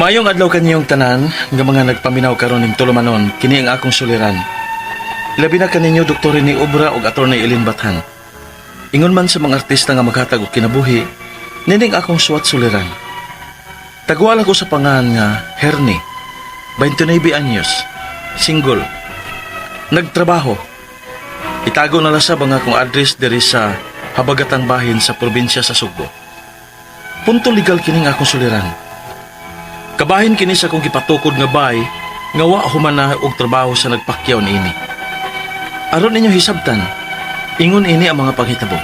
Maayong adlaw kanyong tanan nga mga nagpaminaw karon ning tulumanon kini ang akong suliran. Labi na kaninyo Dr. ni Obra ug Attorney Elin Bathan. Ingon man sa mga artista nga maghatag og kinabuhi, nining akong suwat suliran. Tagwala ko sa pangalan nga Hernie, 29 anyos, single, nagtrabaho. Itago na lasab ang akong address diri sa habagatang bahin sa probinsya sa Sugbo. Punto legal kining akong suliran. Kabahin kini sa kong gipatukod nga bay nga wa human na og trabaho sa nagpakyaw niini. Aron ninyo hisabtan, ingon ini ang mga paghitabo.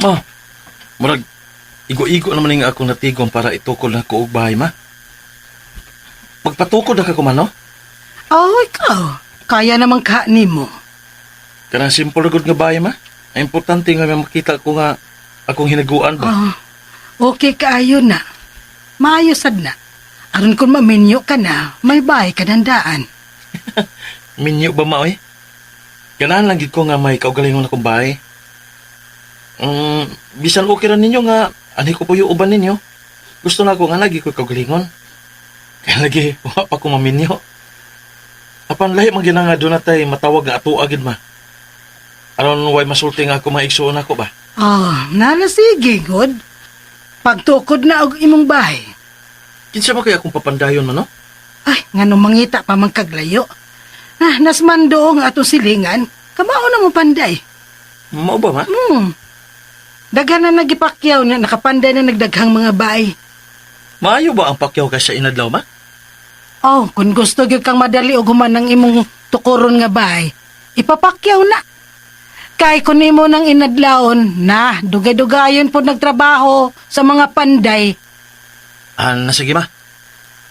Ma, murag igo-igo naman nga akong natigom para itukod na ko og bahay, ma. Magpatukod na ka ko man, no? Oh, ikaw. Kaya namang kaani mo. Kanang simple gud nga bahay, ma. Ang importante nga makita ko nga akong hinaguan ba. Okay kaayo na. Maayo sad na. Aron kung maminyo ka na, may bahay ka dandaan. Minyo ba, ma, oy? Ganahan lang gid ko nga may kaugalingon akong bahay. Bisan okay ra ninyo nga ani ko po yung uban ninyo. Gusto na ko nga lagi ko kaugalingon. Kaya lagi, wa pa ko maminyo. Apan lahi man ginanga doon natay matawag nga ato agad, ma. Aron way masulti nga ako maigsuon ako ba? Nala sige, good. Pagtukod na og imong bahay. Kinsa ba kaya akong papandayon man, no? Ay, ngano mangita pa man kaglayo. Nasman doong ato silingan, kamao na mo panday. Mao ba, ma? Daghan na nagipakyaw na nakapanday na nagdaghang mga bahay. Maayo ba ang pakyaw ka sa inadlaw, ma? Kung gusto gyud kang madali og human ng imong tukuron nga bahay, ipapakyaw na. Kay kun imo nang inadlawon na dugay-dugayon po nagtrabaho sa mga panday. Sige, ma.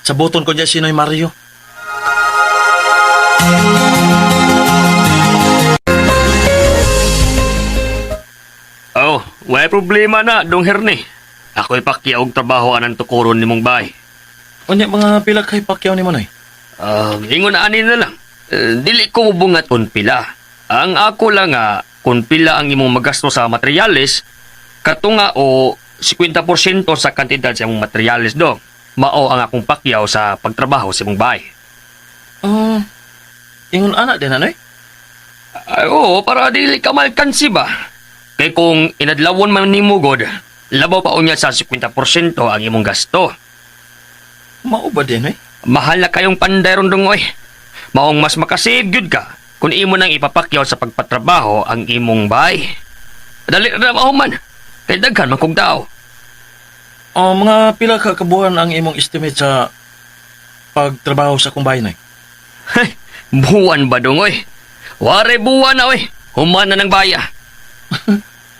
Sabuton ko dyan si Noy Mario. Way problema na, Dong Hernie. Ako'y pakyaw og trabaho anang tukuron ni mong bahay. Unya mga pila kay pakyaw ni mo, Noy? Ingon na ani na lang. Dili ko mubungat kung pila. Ang ako lang nga, kung pila ang imong magasto sa materyales, katunga o 50% sa kantidad sa imong materyales, Dong. Mao ang akong pakyaw sa pagtrabaho sa imong bahay. Ingon anak din, Noy? Oo, para dili ka malkansi ba? Kay kung inadlawon man ni Mugod, labaw pa unya sa 50% ang imong gasto. Mao ba din, Noy? Mahal na kayong panday ron Dong, oy. Maong mas makasave gyud ka kung imo nang ipapakyaw sa pagpatrabaho ang imong bahay. Dali na man, kay daghan man kong tao. Mga pila ka kabuhan ang imong estimate sa pagtrabaho sa kumbay, Noy? Buwan ba Dong, oy? Ware buwan na, oy. Human na ng baya.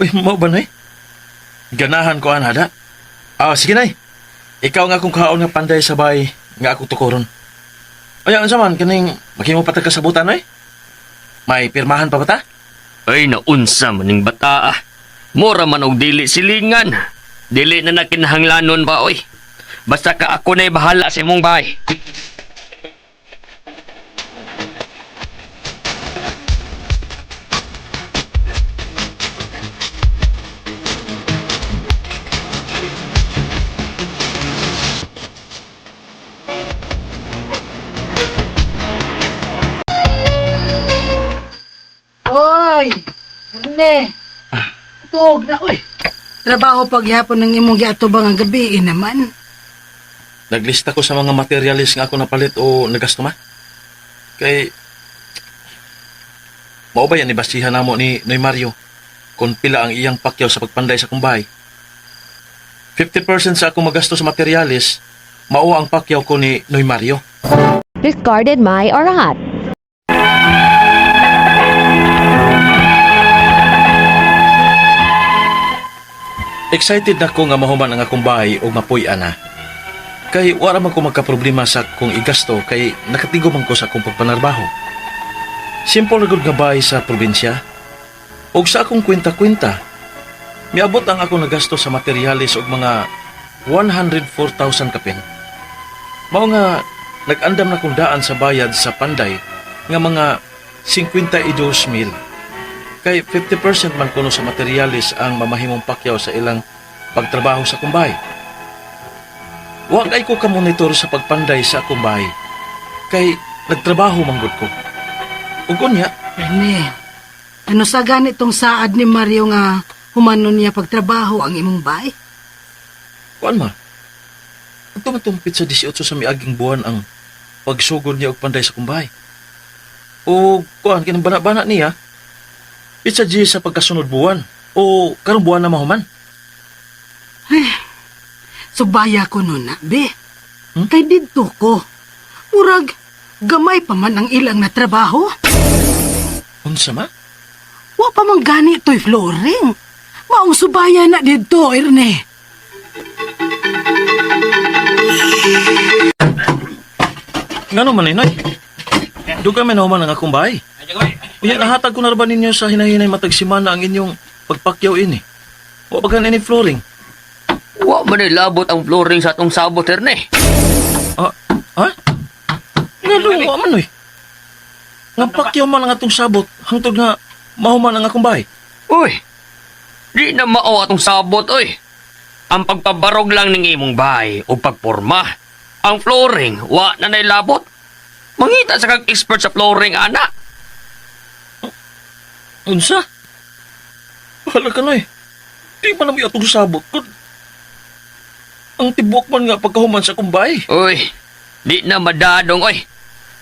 Uy, mo ba, Noy? Ganahan ko, hada. Sige, Noy. Ikaw nga kung kaon nga panday sa bay nga ako tukuron. Ano saman, kaning maghimo pa ka sa buta, Noy? May pirmahan pa ba ta? Ay, naunsa maning bata, ah. Mura man og dili silingan. Dili na nakinahanglanon ba, oy. Basta ka ako na'y bahala sa imong bahay. Oy! Hindi. Tuog na, oy. Trabaho paghapon ng imong giatubang ang gabi naman. Naglista ko sa mga materialis nga ako napalit o nagasto, ma. Kay mao ba yan ibasihan namo ni Noy Mario kung pila ang iyang pakyaw sa pagpanday sa kumbay. 50% sa akong magasto sa materialis, mao ang pakyaw ko ni Noy Mario. Discarded my Arahat. Excited na ko nga mahuman ang akong bahay o mapuy-an na. Kay wala man ko magkaproblema sa kung igasto kay nakatigo man ko sa akong pagpanarbaho. Simple na gud nga bahay sa probinsya. Og sa akong kwenta-kwenta, miabot ang akong nagasto sa materialis og mga 104,000 kapin. Mao nga nag-andam na kong daan sa bayad sa panday nga mga 52,000. Kay 50% man kuno sa materialis ang mamahimong pakyaw sa ilang pagtrabaho sa kumbay. Wa kay ko ka-monitor sa pagpanday sa kumbay. Kay nagtrabaho manggod ko. Ug unya, Rene, ano sa ganitong saad ni Mario nga humanon niya pagtrabaho ang imong bay? kuan ma. Ito matumpit sa 18 sa miaging buwan ang pagsugod niya og panday sa kumbay. O kuan kinang bana-bana niya, itsa G sa pagkasunod buwan o karong buwan na mahuman. Subaya ko nun na, be. Kay didto ko. Murag, gamay pa man ang ilang na trabaho. Unsa ma? Wa pa man gani to'y flooring. Maong subaya na didto, Erne. Ngano man inay? Duga man nahuman ang akong bahay. Unya nahatag ko na ba ninyo sa hinahinay matag simana ang inyong pagpakyaw ini? Wa ba ganun ini flooring? Wa man labot ang flooring sa atong sabot, Erne. Ah, ha? Ngano, wa man oy. Nga pakyaw man ang atong sabot, hangtod nga mahuman ang akong bahay. Uy, di na mao atong sabot, oy. Ang pagpabarog lang ning imong bahay o pagporma. Ang flooring, wa na nailabot. Mangita sa kag expert sa flooring, ana. Unsa? Bahala ka na eh. Di man na may atong sabot. Kun ang tibok man nga pagkahuman sa akong bahay. Uy, di na madadong, oy.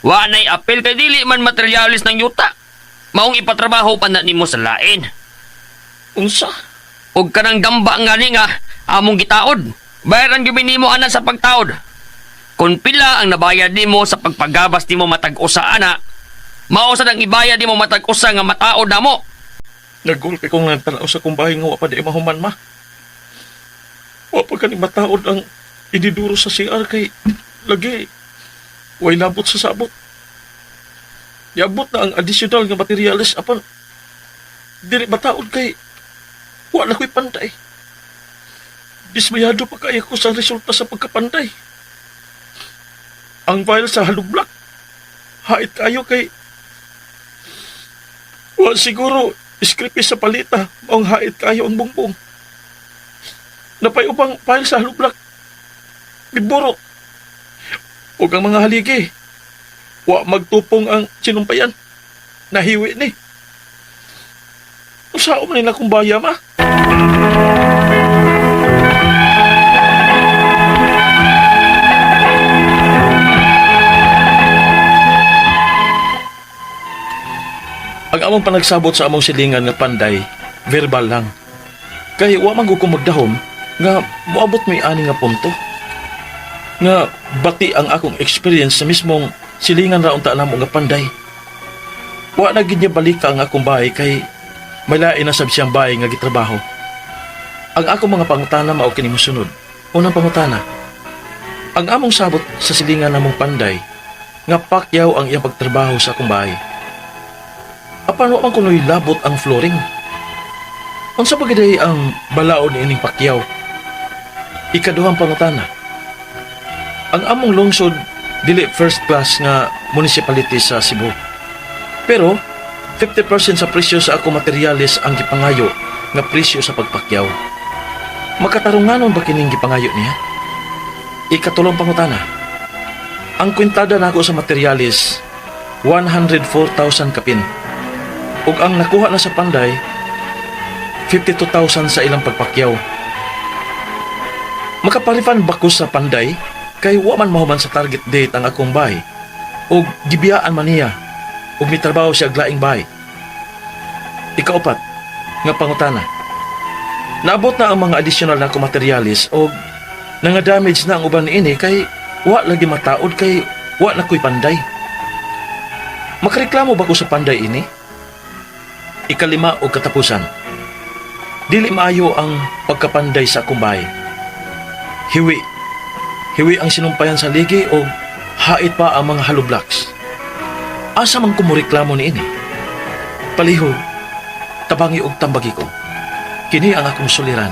Wa na'y apel kay dili man materialis ng yuta. Maong ipatrabaho pa na nimo sa lain. Unsa? Og kanang gamba nga ni nga among gitaod. Bayaran gyud nimo ana sa pagtaod. Kung pila ang nabayad nimo sa pagpagabas nimo matag-usa ana, mao sad ang ibayad nimo matag-usa nga mataod namo. Nagul kay kong nagtanaw sa akong bahay nga wa pa di mahuman ma. Wa pa kani mataod ang ididuro sa CR kay lagi way labot sa sabot. Yabot na ang additional nga materialis apan dili mataod kay wa na ko'y pantay. Dismayado pa kaya ko sa resulta sa pagkapantay. Ang file sa halublak, hait kayo kay wa siguro iskripis sa palita maong hait kayo ang bungbong. Napay upang file sa halublak, biburo. Huwag ang mga haligi, wa magtupong ang sinumpayan, nahiwi ni. Usao man nila kung baya ma. Ang among panagsabot sa among silingan nga panday, verbal lang. Kay wa man ko magdahom nga moabot may ani nga punto. Nga bati ang akong experience sa mismong silingan ra unta namo nga panday. Wa na gid niya balika ang akong bahay kay may lain na sab siyang bahay nga gitrabaho. Ang akong mga pangutana mao kini mosunod. Unang pangutana. Ang among sabot sa silingan namong panday nga pakyaw ang iyang pagtrabaho sa akong bahay. Apan wa man kunoy labot ang flooring. Unsa pa gid ang balaod ni ining pakyaw? Ikaduhang pangutana. Ang among lungsod dili first class nga municipality sa Cebu. Pero 50% sa presyo sa ako materialis ang gipangayo nga presyo sa pagpakyaw. Makatarunganon ba kining gipangayo niya? Ikatulong pangutana. Ang kwintada nako sa materialis 104,000 kapin. Ug ang nakuha na sa panday 52,000 sa ilang pagpakyaw. Makaparipan ba ko sa panday kay wa man mahuman sa target date ang akong bahay ug gibiyaan man niya ug mitrabaho siya glaing bahay. Ikaapat nga pangutana. Naabot na ang mga additional na akong materialis ug nanga-damage na ang uban niini kay wa lagi mataod kay wa na ko'y panday. Makareklamo ba ko sa panday ini? Ikalima o katapusan. Dili maayo ang pagkapanday sa akong bahay. Hiwi. Hiwi ang sinumpayan sa ligi o hait pa ang mga hollow blocks. Asa man kumureklamo ni ini? Palihog, tabangi og tambagi ko. Kini ang akong suliran.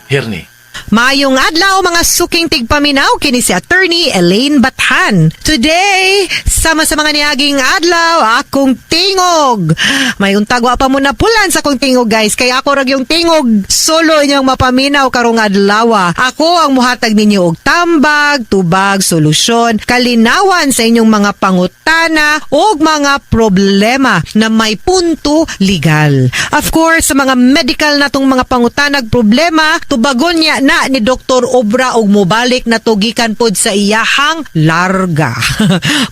Hirni. Mayong adlaw mga suking tigpaminaw kini si Attorney Elaine Bathan. Today, sama sa mga niyaging adlaw, akong tingog. May untagwa pa muna pulan sa akong tingog guys, kaya ako rag yung tingog. Solo inyong mapaminaw karong adlaw. Ako ang muhatag ninyo og tambag, tubag, solusyon, kalinawan sa inyong mga pangutana o mga problema na may punto legal. Of course, sa mga medical na tong mga pangutanag problema, tubagon niya na ni Dr. Obra og mobalik na tugikan pod sa iyahang larga.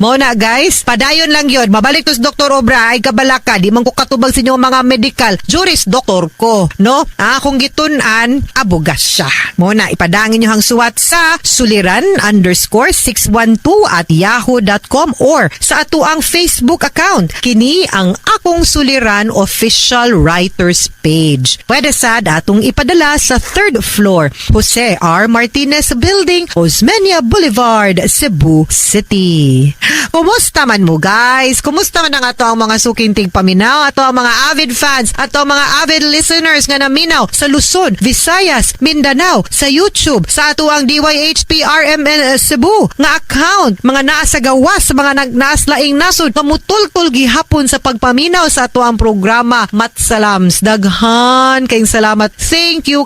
Mao na guys, padayon lang yun. Mabalik to si Dr. Obra ay kabalaka, di man ko katubag sa inyo mga medical. Juris doktor ko, no? Akong gitun-an, abogas siya. Mao na, ipadangin nyo hang suwat sa suliran_612@yahoo.com or sa ato ang Facebook account. Kini ang Akong Suliran official writers page. Pwede sad atong ipadala sa 3rd floor, Jose R. Martinez Building, Osmeña Boulevard, Cebu City. Kumusta man mo guys? Kumusta man ang ato ang mga suking tigpaminaw, ato ang mga avid fans, ato ang mga avid listeners nga naminaw sa Luzon, Visayas, Mindanao, sa YouTube, sa ato ang DYHP RMN Cebu nga account, mga naa sa gawas, mga nagnaslaing nasod, kamutultol gihapon sa pagpaminaw sa ato ang programa. Matsalams, daghan kayong salamat. Thank you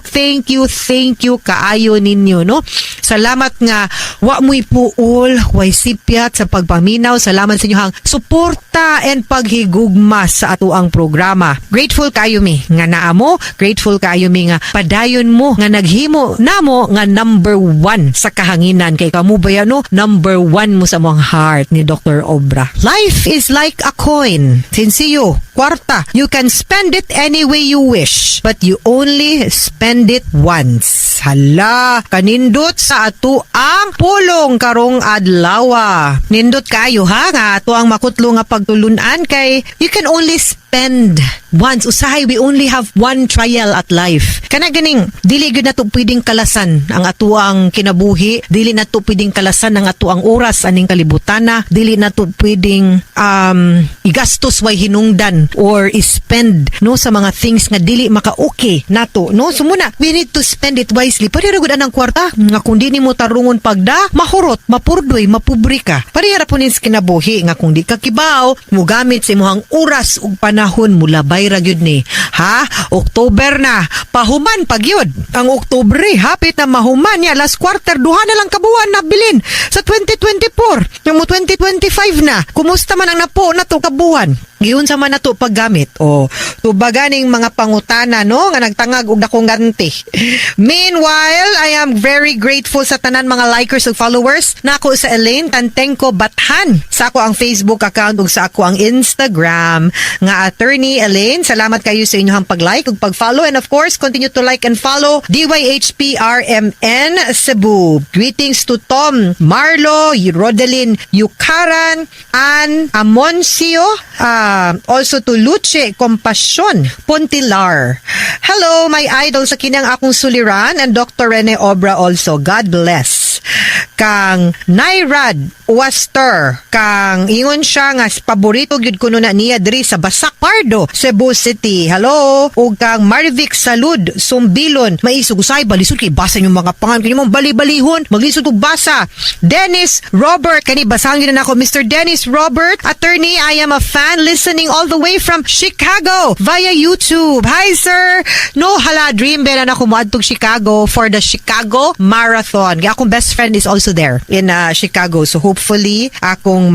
kaayo ninyo, no? Salamat nga wa mo'y puol, way sipyat sa pagpaminaw. Salamat sa inyong suporta and paghigugma sa ato ang programa. Grateful kayo mi nga naamo, grateful kayo mi nga padayon mo nga naghimo namo nga number 1 sa kahanginan kay kamo ba yan, no? Number 1 mo sa mong heart ni Dr. Obra. Life is like a coin. Sinsiyo, kwarta. You can spend it any way you wish, but you only spend it once. Hala, kanindot sa ato ang pulong karong adlaw. Nindot kayo ha, nga ato ang makutlo nga pagtulunan kay you can only spend once. Usahay, we only have one trial at life. Kana ganing, dili gyud nato pwedeng kalasan ang ato ang kinabuhi, dili nato pwedeng kalasan ang ato ang oras aning kalibutana, dili nato pwedeng igastos way hinungdan or spend no sa mga things nga dili maka-okay nato, no? So muna, we need to spend it wisely. Pwede ra gud anang kwarta nga kung di nimo tarungon pagda, mahurot, mapurdoy, mapubri ka. Parehara po nin sa kinabuhi nga kung di ka kibaw, mo gamit sa imong oras ug panahon mula bayra gyud ni. Ha? October na, pahuman pag yun. Ang Oktubre, hapit na mahuman niya. Last quarter, duha na lang kabuan na bilin sa 2024. Yung mo 2025 na. Kumusta man ang napo na to kabuan? Giyon sa man nato paggamit o tubaganing mga pangutana no nga nagtangag og dakong ganti. Meanwhile, I am very grateful sa tanan mga likers ug followers nako sa Elaine Tantengco Bathan sa ako ang Facebook account ug sa ako ang Instagram nga Attorney Elaine. Salamat kayo sa inyong pag-like ug pag-follow, and of course continue to like and follow DYHP RMN Cebu. Greetings to Tom, Marlo, Rodelyn Yukaran, Ann Amoncio, also to Luce Compassion Pontilar. Hello, my idol sa kinang akong suliran, and Dr. Rene Obra also. God bless. Kang Nairad Waster, kang ingon siya nga paborito gyud kuno na niya diri sa Basak Pardo, Cebu City. Hello. Ug kang Marvic Salud Sumbilon, maisog usay balisod kay basa yung mga pangan kanimo bali-balihon, maglisod og basa. Dennis Robert, kani basangin na nako. Mr. Dennis Robert, attorney, I am a fan listening all the way from Chicago via YouTube. Hi sir. No, hala, dream ba na ako moadtog Chicago for the Chicago Marathon. Akong best friend is also there in Chicago. So hopefully akong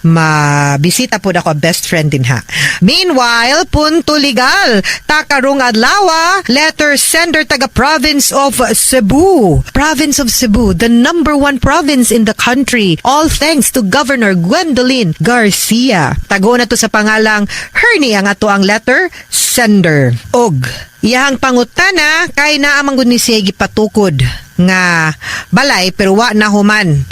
mabisita po ako best friend din ha. Meanwhile, punto legal. Takarong adlaw, letter sender taga province of Cebu. Province of Cebu, the number 1 province in the country. All thanks to Governor Gwendolyn Garcia. Tago na to sa pangalang Hernie ang ato ang letter sender. Og iyang pangutana kay naamang gud ni siya gipatukod nga balay pero wa na human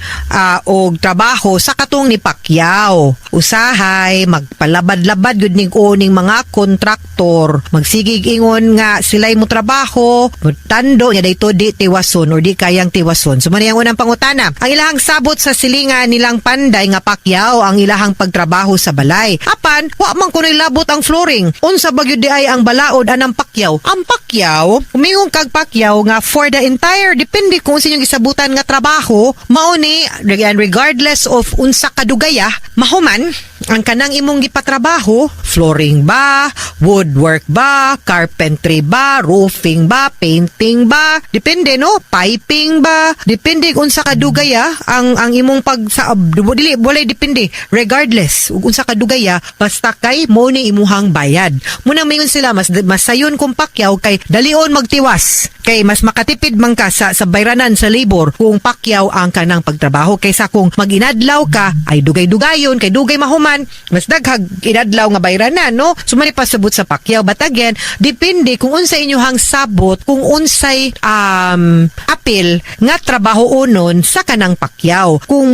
og trabaho sa katong ni Pacquiao. Usahay magpalabad-labad gud ning uning mga kontraktor. Magsigig ingon nga sila'y mo trabaho, tando niya dayto di tiwason or di kayang tiwason. So man yang unang pangutana. Ang ilahang sabot sa silingan nilang Panday nga Pacquiao ang ilahang pagtrabaho sa balay. Apan wa man kunoy labot ang flooring. Unsa ba gyud di ay ang balaod anang Pacquiao? Ang Pacquiao, umingong kag Pacquiao nga for the entire depende kung sa inyong isabutan nga trabaho, mao ni regardless of unsa kadugaya, mahuman ang kanang imong gipatrabaho, flooring ba, woodwork ba, carpentry ba, roofing ba, painting ba, depende no, piping ba, depende kung unsa kadugaya ang imong dili walay depende regardless ug unsa kadugaya basta kay mo ni imuhang bayad. Muna mayon sila mas sayon kung Pacquiao kay dalion magtiwas kay mas makatipid man ka sa bayranan sa labor kung Pacquiao ang kanang pagtrabaho kaysa kung maginadlaw ka ay dugay-dugayon kay dugay mahuman mas daghag inadlaw nga bayranan no. So mani pasabot sa Pacquiao but again depende kung unsa inyong sabot kung unsay apil nga trabaho unon sa kanang Pacquiao. Kung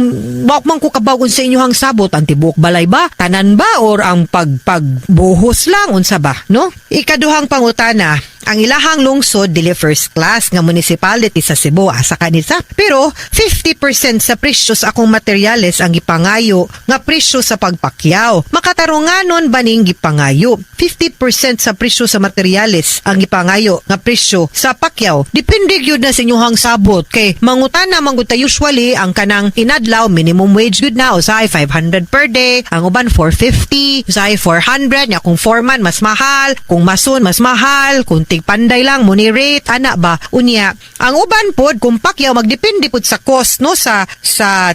wa man ko kabaw unsa inyong sabot ang tibuok balay ba tanan ba or ang pagbuhos lang unsa ba no. Ikaduhang pangutana, ang ilahang lungsod dili first class nga municipality sa Cebu asa kanisa pero 50% sa presyo sa akong materyales ang gipangayo nga presyo sa pagpakyaw. Makatarunganon ba ning gipangayo? 50% sa presyo sa materyales ang gipangayo nga presyo sa pakyaw. Depende gyud na sa inyong sabot kay mangutana man gud ta usually ang kanang inadlaw minimum wage gud na usahay 500 per day, ang uban 450, usahay 400 nya kung foreman mas mahal, kung mason mas mahal, kung Panday lang mo ni rate ana ba unya ang uban pod kung Pacquiao magdepende pod sa cost no sa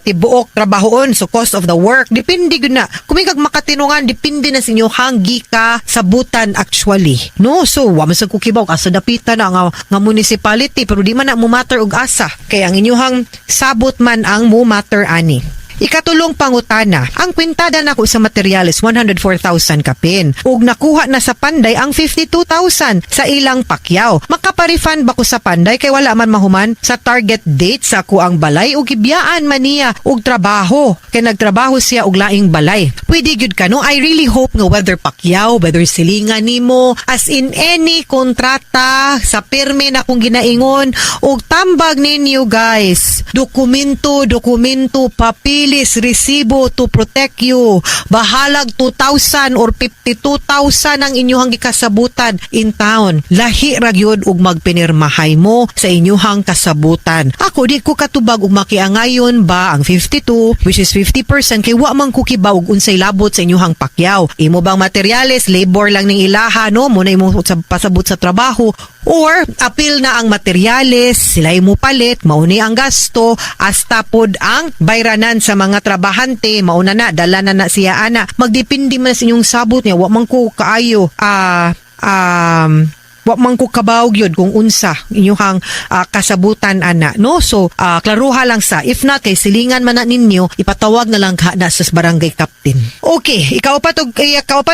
tibuok trabahoon so cost of the work depende gud na kung kag makatinungan depende na sa inyo hanggi ka sabutan actually no. So wa man sad ko kibaw asa dapitan na nga municipality pero di man na mo matter og asa kay ang inyong sabot man ang mo matter ani. Ikatulong pangutana, ang kwintada nako sa materyales 104,000 kapin ug nakuha na sa Panday ang 52,000 sa ilang Pacquiao. Makapa-refund ba ko sa Panday kay wala man mahuman sa target date sa ako ang balay ug gibiyaan man niya og trabaho kay nagtrabaho siya og laing balay. Pwede gyud ka no. I really hope nga whether Pacquiao, whether silingan nimo as in any kontrata sa pirme na kung ginaingon og tambag ninyo guys. Dokumento, papel resibo to protect you. Bahalag 2,000 or 52,000 ang inyong gikasabutan in town. Lahi ra gyud ug magpinirmahay mo sa inyong kasabutan. Ako di ko katubag ug makiangayon ba ang 52 which is 50% kay wa man ko kibaw ug unsay labot sa inyong Pacquiao. Imo bang materyales labor lang ning ilaha no mo na imo pasabot sa trabaho or apil na ang materyales sila imo palit mauni ang gasto hasta pod ang bayranan sa mga trabahante mauna na dala na siya ana magdepende man sa inyong sabot niya wa man ko kaayo wa man ko kabawg yun kung unsa inyong kasabutan ana no. So klaruha lang sa if not kay silingan man na ninyo ipatawag na lang na sa barangay captain. Okay, ikaupat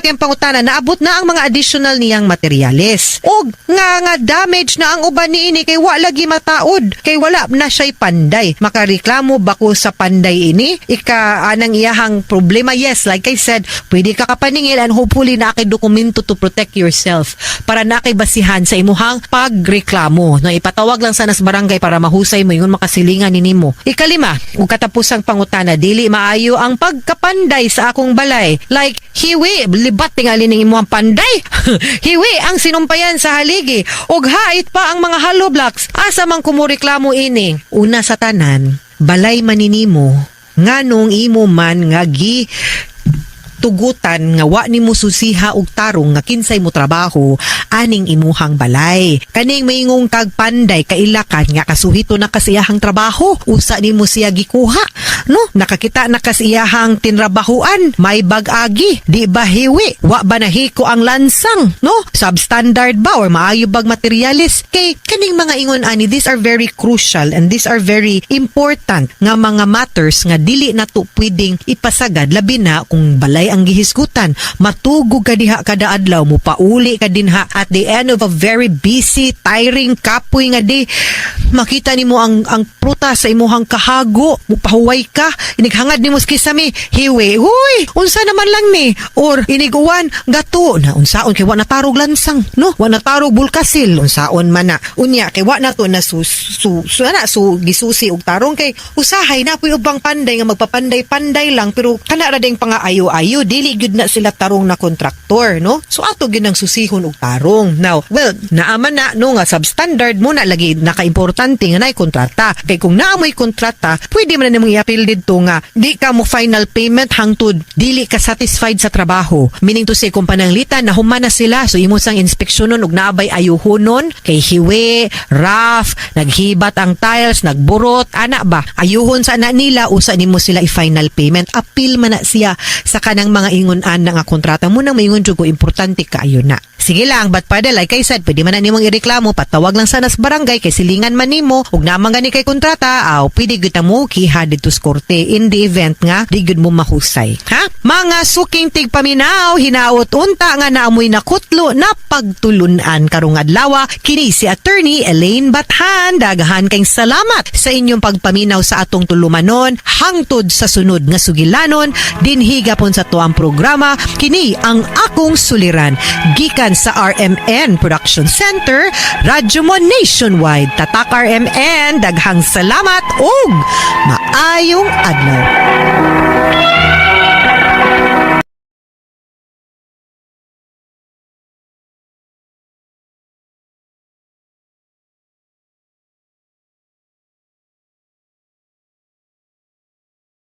yung pangutana naabot na ang mga additional niyang materyales og nga damage na ang uban niini kay wa lagi mataod kay wala na siya'y Panday. Makareklamo ba ko sa Panday ini anang iyahang problema? Yes, like I said pwede ka kapaningil and hopefully na kay dokumento to protect yourself para na kay sa imuhang pagreklamo. No, ipatawag lang sana sa barangay para mahusay mo yung makasilingan nimo. Ikalima, ug katapusang pangutana, dili maayo ang pagkapanday sa akong balay. Like, hiwi, libat tingali ning imuhang panday. Hiwi ang sinumpayan sa haligi. Ug hait pa ang mga hollow blocks. Asa man kumureklamo ini? Una sa tanan, balay maninimo, nganong imo man nga tugutan nga wa nimo susiha og tarong nga kinsay mo trabaho aning imuhang balay. Kaning maingong kag Panday kailakan nga kasuhito na kasiyahang trabaho usa nimo siya gikuha no. Nakakita na kasiyahang tinrabahuan may bag-agi di ba hiwi wa ba nahiko ang lansang no. Substandard ba or maayo bag materyales kay kaning mga ingon ani these are very crucial and these are very important nga mga matters nga dili nato pwedeng ipasagad labi na kung balay Kay ang gihisgutan, matugog ka diha kada adlaw, mo pauli ka dinha at the end of a very busy, tiring kapoy nga day, makita nimo ang prutas sa imuhang kahago, mupahuway ka, inighangad nimo kisami, hiwi, huy, unsa naman lang ni, or iniguan, gato, na unsaon kay wa natarog lansang, no? Wa natarog bulkasil, unsaon man na, unya, kay wa na to na gisusi og tarong, kay usahay na po ubang panday nga magpapanday-panday lang, pero kana ra ding pangaayo-ayo, dili gyud na sila tarong na kontraktor, no? So ato gyud ang susihon og tarong. Now, well, naaman na no nga substandard mo na lagi nakaimportante nga nay kontrata. Kay kung naamoy kontrata, pwede man na nimong i-appeal didto nga di ka mo final payment hangtod dili ka satisfied sa trabaho. Meaning to say kung pananglitan na human na sila, so imo sang inspeksyonon og naabay ayuhonon kay hiwi, rough, naghibat ang tiles, nagburot, ana ba? Ayuhon sa ana nila usa nimo sila i-final payment. Appeal man na siya sa kanang mga ingon-an nga kontrata mo nang maingon jud ko importante kaayo na. Sige lang, but pada like I said, pwede man na nimong ireklamo, patawag lang sana sa barangay kay silingan man nimo ug naman gani kay kontrata, pwede gyud mo kiha dito sa korte in the event nga di gyud mo mahusay. Ha? Mga suking tigpaminaw, hinaot unta nga naamoy na kutlo na pagtulunan karong adlaw, kini si Attorney Elaine Bathan. Daghan kayong salamat sa inyong pagpaminaw sa atong tulumanon hangtod sa sunod nga sugilanon dinhi gapon sa tuang programa. Kini ang akong suliran gikan sa RMN Production Center, Radyo Mo Nationwide. Tatak RMN, daghang salamat ug maayong adlaw.